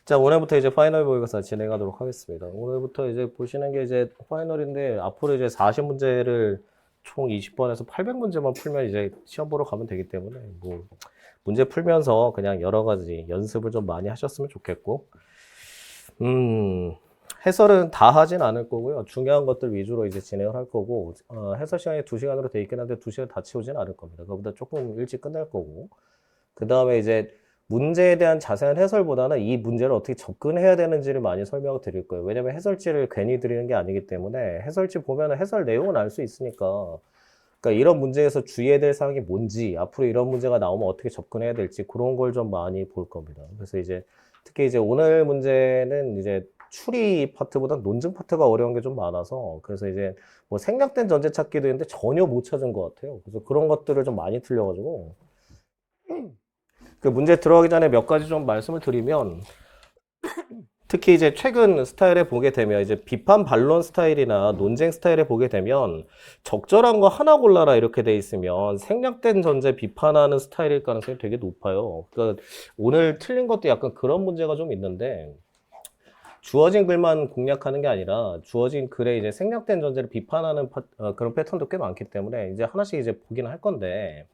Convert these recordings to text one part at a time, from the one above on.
자, 오늘부터 이제 파이널 모의고사 진행하도록 하겠습니다. 오늘부터 이제 보시는 게 이제 파이널인데, 앞으로 이제 40문제를 총 20번에서 800문제만 풀면 이제 시험 보러 가면 되기 때문에, 뭐, 문제 풀면서 그냥 여러 가지 연습을 좀 많이 하셨으면 좋겠고, 해설은 다 하진 않을 거고요. 중요한 것들 위주로 이제 진행을 할 거고, 해설 시간이 2시간으로 돼 있긴 한데 2시간 다 채우진 않을 겁니다. 그거보다 조금 일찍 끝날 거고, 그 다음에 이제 문제에 대한 자세한 해설보다는 이 문제를 어떻게 접근해야 되는지를 많이 설명을 드릴 거예요. 왜냐면 해설지를 괜히 드리는 게 아니기 때문에 해설지 보면 해설 내용은 알 수 있으니까. 그러니까 이런 문제에서 주의해야 될 사항이 뭔지, 앞으로 이런 문제가 나오면 어떻게 접근해야 될지 그런 걸 좀 많이 볼 겁니다. 그래서 이제 특히 이제 오늘 문제는 이제 추리 파트보다 논증 파트가 어려운 게 좀 많아서 그래서 이제 뭐 생략된 전제 찾기도 했는데 전혀 못 찾은 것 같아요. 그래서 그런 것들을 좀 많이 틀려가지고 그 문제 들어가기 전에 몇 가지 좀 말씀을 드리면 특히 이제 최근 스타일에 보게 되면 이제 비판 반론 스타일이나 논쟁 스타일에 보게 되면 적절한 거 하나 골라라 이렇게 돼 있으면 생략된 전제 비판하는 스타일일 가능성이 되게 높아요. 그러니까 오늘 틀린 것도 약간 그런 문제가 좀 있는데 주어진 글만 공략하는 게 아니라 주어진 글에 이제 생략된 전제를 비판하는 그런 패턴도 꽤 많기 때문에 이제 하나씩 이제 보긴 할 건데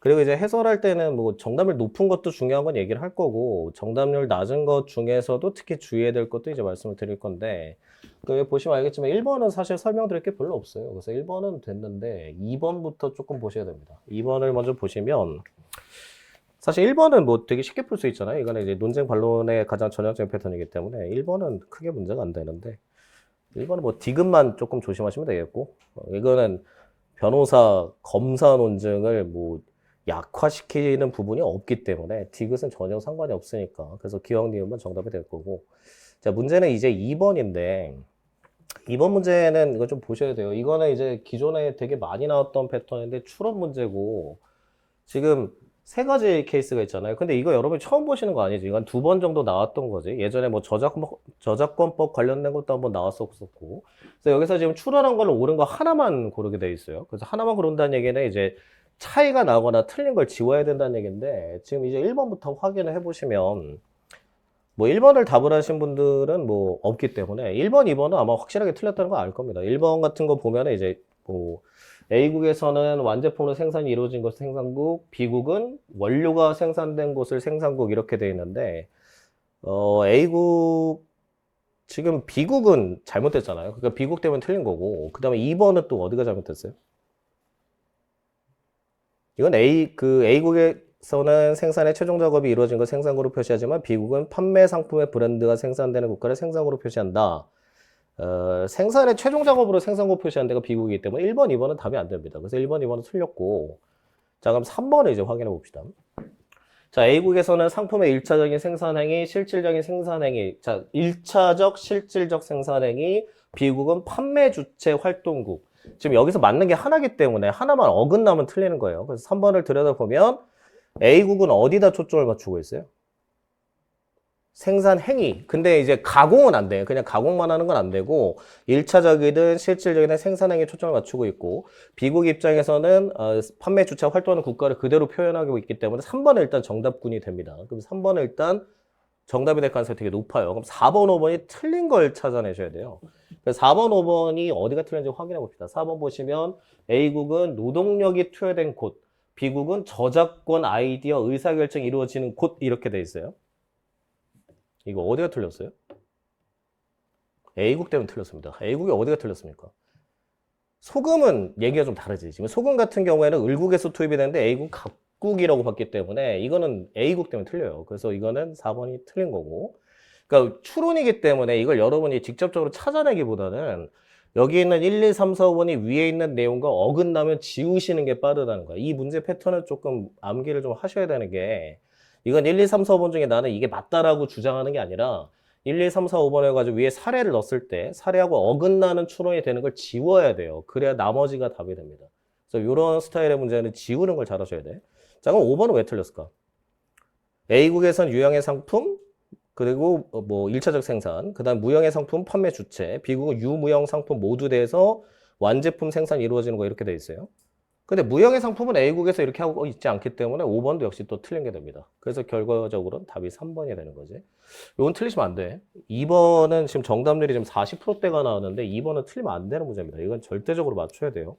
그리고 이제 해설할 때는 뭐 정답률 높은 것도 중요한 건 얘기를 할 거고 정답률 낮은 것 중에서도 특히 주의해야 될 것도 이제 말씀을 드릴 건데 그 보시면 알겠지만 1번은 사실 설명드릴 게 별로 없어요. 그래서 1번은 됐는데 2번부터 조금 보셔야 됩니다. 2번을 먼저 보시면 사실 1번은 뭐 되게 쉽게 풀 수 있잖아요. 이거는 이제 논쟁 반론의 가장 전형적인 패턴이기 때문에 1번은 크게 문제가 안 되는데 1번은 뭐 디귿만 조금 조심하시면 되겠고 이거는 변호사, 검사 논증을 뭐 약화시키는 부분이 없기 때문에 디귿은 전혀 상관이 없으니까 그래서 기억 니은만 정답이 될 거고 자 문제는 이제 2번인데 2번 문제는 이거 좀 보셔야 돼요. 이거는 이제 기존에 되게 많이 나왔던 패턴인데 추론 문제고 지금 세 가지 케이스가 있잖아요. 근데 이거 여러분이 처음 보시는 거 아니지? 이건 2번 정도 나왔던 거지. 예전에 뭐 저작권법 관련된 것도 한번 나왔었고. 그래서 여기서 지금 추론한 거는 옳은 거 하나만 고르게 돼 있어요. 그래서 하나만 고른다는 얘기는 이제 차이가 나거나 틀린 걸 지워야 된다는 얘기인데, 지금 이제 1번부터 확인을 해보시면, 뭐 1번을 답을 하신 분들은 뭐 없기 때문에 1번, 2번은 아마 확실하게 틀렸다는 거 알 겁니다. 1번 같은 거 보면은 이제 뭐 A국에서는 완제품으로 생산이 이루어진 것을 생산국, B국은 원료가 생산된 곳을 생산국 이렇게 돼 있는데 A국 지금 B국은 잘못됐잖아요. 그러니까 B국 때문에 틀린 거고 그 다음에 2번은 또 어디가 잘못됐어요? 이건 A국에서는 생산의 최종 작업이 이루어진 걸 생산국으로 표시하지만 B국은 판매 상품의 브랜드가 생산되는 국가를 생산국으로 표시한다. 생산의 최종 작업으로 생산국 표시한 데가 B국이기 때문에 1번, 2번은 답이 안 됩니다. 그래서 1번, 2번은 틀렸고 자 그럼 3번을 이제 확인해 봅시다. 자 A국에서는 상품의 1차적인 생산행위, 실질적인 생산행위 자 1차적 실질적 생산행위 B국은 판매 주체 활동국 지금 여기서 맞는 게 하나기 때문에 하나만 어긋나면 틀리는 거예요. 그래서 3번을 들여다보면 A국은 어디다 초점을 맞추고 있어요? 생산 행위. 근데 이제 가공은 안 돼요. 그냥 가공만 하는 건 안 되고 1차적이든 실질적이든 생산 행위에 초점을 맞추고 있고 B국 입장에서는 판매 주체 활동하는 국가를 그대로 표현하고 있기 때문에 3번은 일단 정답군이 됩니다. 그럼 3번은 일단 정답이 될 가능성이 되게 높아요. 그럼 4번, 5번이 틀린 걸 찾아내셔야 돼요. 그래서 4번, 5번이 어디가 틀린지 확인해 봅시다. 4번 보시면 A국은 노동력이 투여된 곳, B국은 저작권, 아이디어, 의사결정이 이루어지는 곳 이렇게 돼 있어요. 이거 어디가 틀렸어요? A국 때문에 틀렸습니다. A국이 어디가 틀렸습니까? 소금은 얘기가 좀 다르지. 지금 소금 같은 경우에는 을국에서 투입이 되는데 A국 각국이라고 봤기 때문에 이거는 A국 때문에 틀려요. 그래서 이거는 4번이 틀린 거고. 그러니까 추론이기 때문에 이걸 여러분이 직접적으로 찾아내기보다는 여기 있는 1, 2, 3, 4, 5번이 위에 있는 내용과 어긋나면 지우시는 게 빠르다는 거야. 이 문제 패턴을 조금 암기를 좀 하셔야 되는 게 이건 1, 2, 3, 4, 5번 중에 나는 이게 맞다라고 주장하는 게 아니라 1, 2, 3, 4, 5번 해가지고 위에 사례를 넣었을 때 사례하고 어긋나는 추론이 되는 걸 지워야 돼요. 그래야 나머지가 답이 됩니다. 그래서 이런 스타일의 문제는 지우는 걸 잘하셔야 돼. 자, 그럼 5번은 왜 틀렸을까? A국에선 유형의 상품, 그리고 뭐 1차적 생산, 그 다음 무형의 상품 판매 주체, B국은 유무형 상품 모두 대해서 완제품 생산이 이루어지는 거 이렇게 돼 있어요. 근데 무형의 상품은 A국에서 이렇게 하고 있지 않기 때문에 5번도 역시 또 틀린 게 됩니다. 그래서 결과적으로는 답이 3번이 되는 거지. 이건 틀리시면 안 돼. 2번은 지금 정답률이 지금 40%대가 나왔는데 2번은 틀리면 안 되는 문제입니다. 이건 절대적으로 맞춰야 돼요.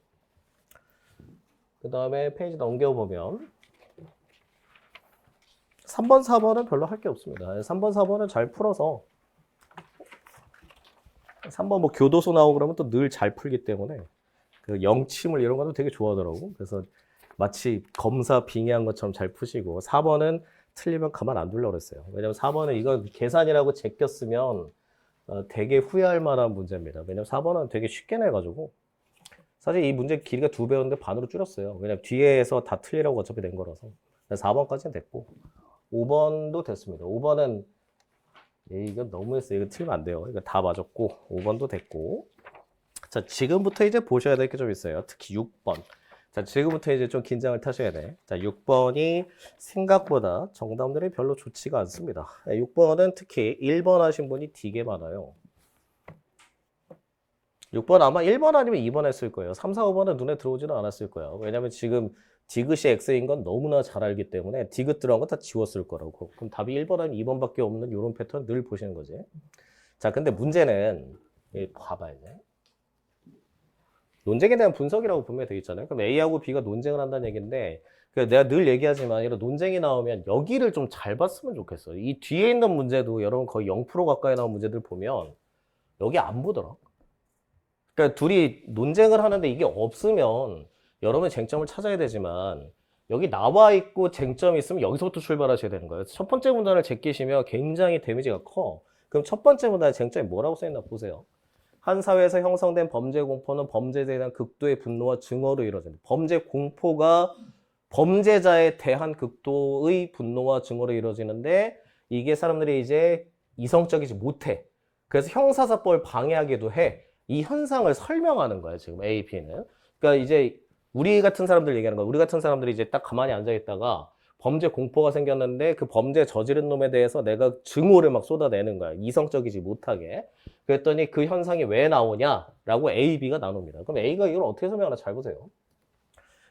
그 다음에 페이지 넘겨보면 3번, 4번은 별로 할 게 없습니다. 3번, 4번은 잘 풀어서 3번 뭐 교도소 나오고 그러면 또 늘 잘 풀기 때문에 그 영침을 이런 것도 되게 좋아하더라고. 그래서 마치 검사 빙의한 것처럼 잘 푸시고 4번은 틀리면 가만 안 둘려고 그랬어요. 왜냐면 4번은 이거 계산이라고 제꼈으면 되게 후회할 만한 문제입니다. 왜냐면 4번은 되게 쉽게 내가지고 사실 이 문제 길이가 2배였는데 반으로 줄였어요. 왜냐면 뒤에서 다 틀리라고 어차피 낸 거라서. 4번까지는 됐고 5번도 됐습니다. 5번은 이거 너무했어요. 이거 틀리면 안 돼요. 이거 다 맞았고 5번도 됐고 자 지금부터 이제 보셔야 될 게 좀 있어요. 특히 6번. 자 지금부터 이제 좀 긴장을 타셔야 돼. 자 6번이 생각보다 정답률이 별로 좋지가 않습니다. 6번은 특히 1번 하신 분이 되게 많아요. 6번 아마 1번 아니면 2번 했을 거예요. 3, 4, 5번은 눈에 들어오지는 않았을 거예요. 왜냐면 지금 디귿이 X인 건 너무나 잘 알기 때문에 디귿 들어간 거 다 지웠을 거라고. 그럼 답이 1번 아니면 2번밖에 없는 이런 패턴 늘 보시는 거지. 자, 근데 문제는 봐봐야 돼. 논쟁에 대한 분석이라고 보면 되겠잖아요. 그럼 A하고 B가 논쟁을 한다는 얘기인데 내가 늘 얘기하지만 이런 논쟁이 나오면 여기를 좀 잘 봤으면 좋겠어. 이 뒤에 있는 문제도 여러분 거의 0% 가까이 나온 문제들 보면 여기 안 보더라. 그러니까 둘이 논쟁을 하는데 이게 없으면 여러분의 쟁점을 찾아야 되지만 여기 나와 있고 쟁점이 있으면 여기서부터 출발하셔야 되는 거예요. 첫 번째 문단을 제끼시면 굉장히 데미지가 커. 그럼 첫 번째 문단의 쟁점이 뭐라고 써있나 보세요. 한 사회에서 형성된 범죄 공포는 범죄자에 대한 극도의 분노와 증오로 이루어진다. 범죄 공포가 범죄자에 대한 극도의 분노와 증오로 이루어지는데 이게 사람들이 이제 이성적이지 못해. 그래서 형사사법을 방해하기도 해. 이 현상을 설명하는 거야, 지금 A, B는. 그러니까 이제 우리 같은 사람들 얘기하는 거야. 우리 같은 사람들이 이제 딱 가만히 앉아 있다가 범죄 공포가 생겼는데 그 범죄 저지른 놈에 대해서 내가 증오를 막 쏟아내는 거야. 이성적이지 못하게. 그랬더니 그 현상이 왜 나오냐라고 A, B가 나눕니다. 그럼 A가 이걸 어떻게 설명하나 잘 보세요.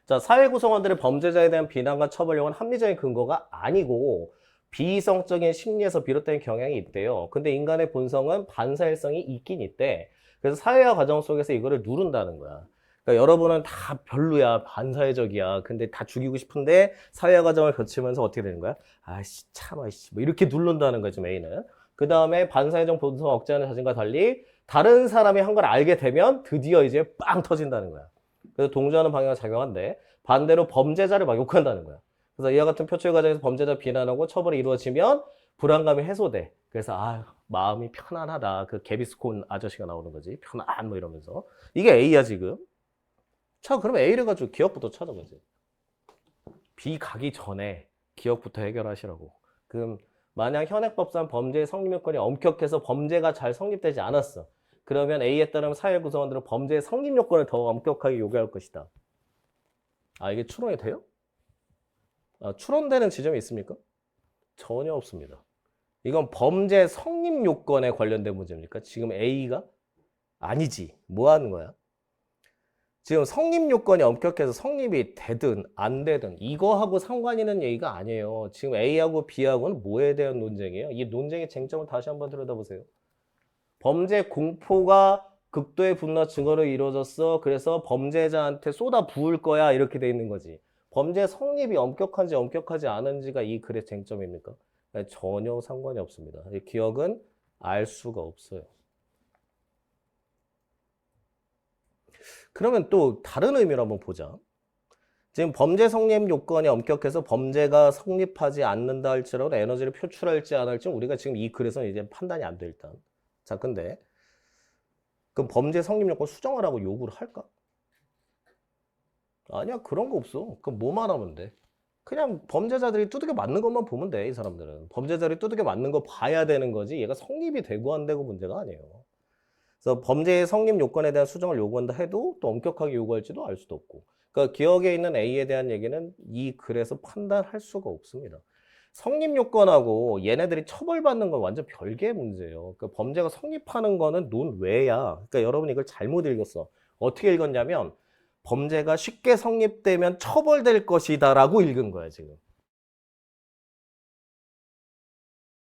자, 사회 구성원들의 범죄자에 대한 비난과 처벌력은 합리적인 근거가 아니고 비이성적인 심리에서 비롯된 경향이 있대요. 근데 인간의 본성은 반사회성이 있긴 있대. 그래서 사회화 과정 속에서 이거를 누른다는 거야. 그러니까 여러분은 다 별로야, 반사회적이야. 근데 다 죽이고 싶은데 사회화 과정을 거치면서 어떻게 되는 거야? 아씨, 참, 아씨, 뭐 이렇게 누른다는 거지, A는. 그 다음에 반사회적 본성 억제하는 자신과 달리 다른 사람이 한 걸 알게 되면 드디어 이제 빵 터진다는 거야. 그래서 동조하는 방향을 작용한대. 반대로 범죄자를 막 욕한다는 거야. 그래서 이와 같은 표출 과정에서 범죄자 비난하고 처벌이 이루어지면 불안감이 해소돼. 그래서 마음이 편안하다. 그 개비스콘 아저씨가 나오는 거지. 편안 뭐 이러면서. 이게 A야 지금. 자, 그러면 A를 가지고 기억부터 찾아보지. B 가기 전에 기억부터 해결하시라고. 그럼 만약 현행법상 범죄의 성립 요건이 엄격해서 범죄가 잘 성립되지 않았어. 그러면 A에 따르면 사회 구성원들은 범죄의 성립 요건을 더 엄격하게 요구할 것이다. 이게 추론이 돼요? 추론되는 지점이 있습니까? 전혀 없습니다. 이건 범죄 성립 요건에 관련된 문제입니까? 지금 A가? 아니지. 뭐 하는 거야? 지금 성립 요건이 엄격해서 성립이 되든 안 되든 이거하고 상관 있는 얘기가 아니에요. 지금 A하고 B하고는 뭐에 대한 논쟁이에요? 이 논쟁의 쟁점을 다시 한번 들여다보세요. 범죄 공포가 극도의 분노와 증오로 이루어졌어. 그래서 범죄자한테 쏟아 부을 거야. 이렇게 돼 있는 거지. 범죄 성립이 엄격한지 엄격하지 않은지가 이 글의 쟁점입니까? 전혀 상관이 없습니다. 이 기억은 알 수가 없어요. 그러면 또 다른 의미로 한번 보자. 지금 범죄 성립 요건이 엄격해서 범죄가 성립하지 않는다 할지라도 에너지를 표출할지 안 할지 우리가 지금 이 글에서는 이제 판단이 안 돼 일단. 자, 근데 그럼 범죄 성립 요건 수정하라고 요구를 할까? 아니야, 그런 거 없어. 그럼 뭐만 하면 돼? 그냥 범죄자들이 두들겨 맞는 것만 보면 돼, 이 사람들은. 범죄자들이 두들겨 맞는 거 봐야 되는 거지 얘가 성립이 되고 안 되고 문제가 아니에요. 그래서 범죄의 성립 요건에 대한 수정을 요구한다 해도 또 엄격하게 요구할지도 알 수도 없고. 그러니까 기억에 있는 A에 대한 얘기는 이 글에서 판단할 수가 없습니다. 성립 요건하고 얘네들이 처벌받는 건 완전 별개의 문제예요. 그러니까 범죄가 성립하는 거는 논외야. 그러니까 여러분이 이걸 잘못 읽었어. 어떻게 읽었냐면 범죄가 쉽게 성립되면 처벌될 것이다라고 읽은 거야, 지금.